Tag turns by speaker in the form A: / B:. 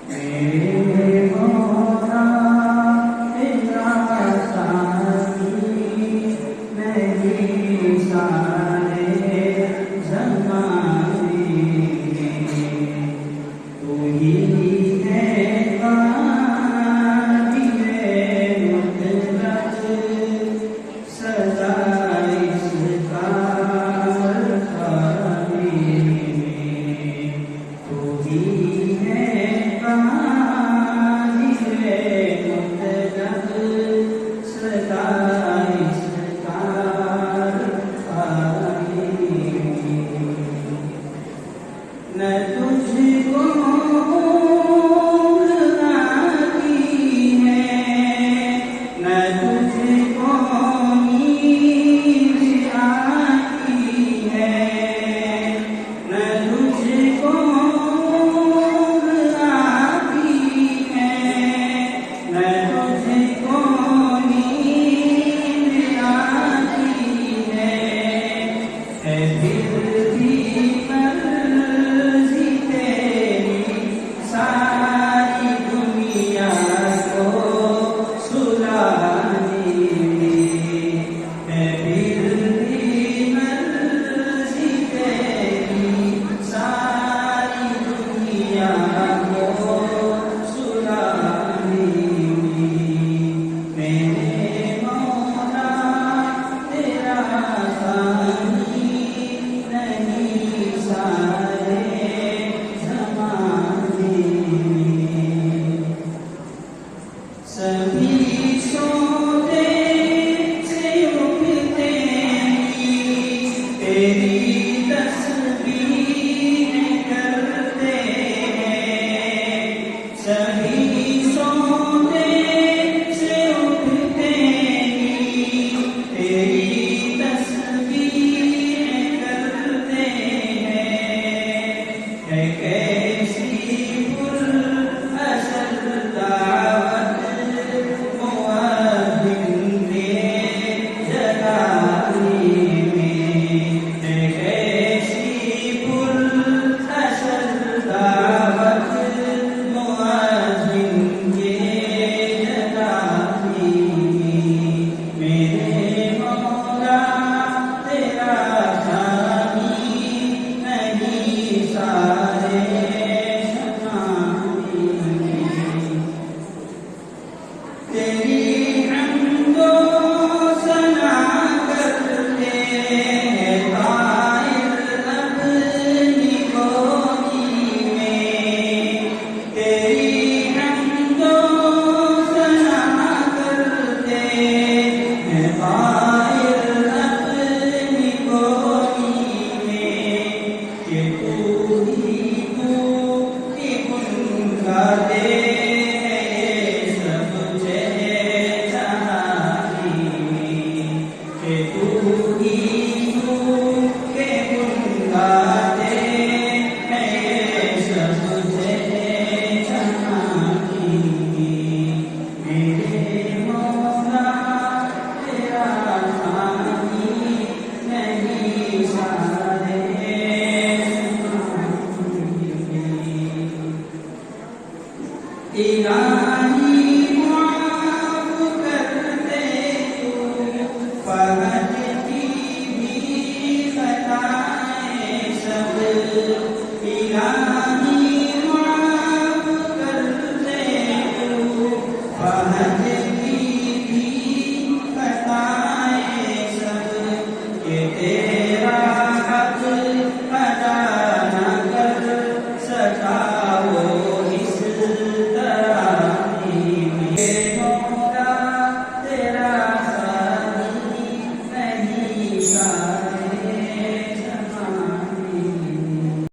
A: मेरे मौला तेरा साथी नहीं सारे ज़माने में, तू ही है काबिले मुतलक सदा इसका खाने में, तू ही है काबिले मुतलक सदा इसका खाने में। न तुझको आती है, न तुझको नींद आती है, न तुझको आती है, न तुझको नींद आती है फिर भी मर्ज़ी तेरी सारी दुनिया को सुलाने में, फिर भी मर्ज़ी तेरी सारी दुनिया को सुलाने में। मेरे मौला तेरा सानी नहीं सारे ज़माने में। सभी सोते से उठते ही तेरी तस्बीह करते हैं, सभी सोते से उठते ही तेरी तस्बीह करते हैं। कैसी पुरअसर दावत मुअज़्ज़िन ने जगाने में, कैसी पुरअसर दावत मुअज़्ज़िन के जगाने में। मेरे मौला तेरा सानी नहीं सारे ज़माने में। तेरी हम्दो सना करते हैं ताइर अपनी गोदी में, तेरी हम्दो सना करते हैं ताइर अपनी गोदी में, कि तू ही तू की गुन गाते हैं सब जहानी में, कि तू ही तू के गुन गाते हैं सब जहानी में। मेरे मौला तेरा सानी नहीं सारे ज़माने में।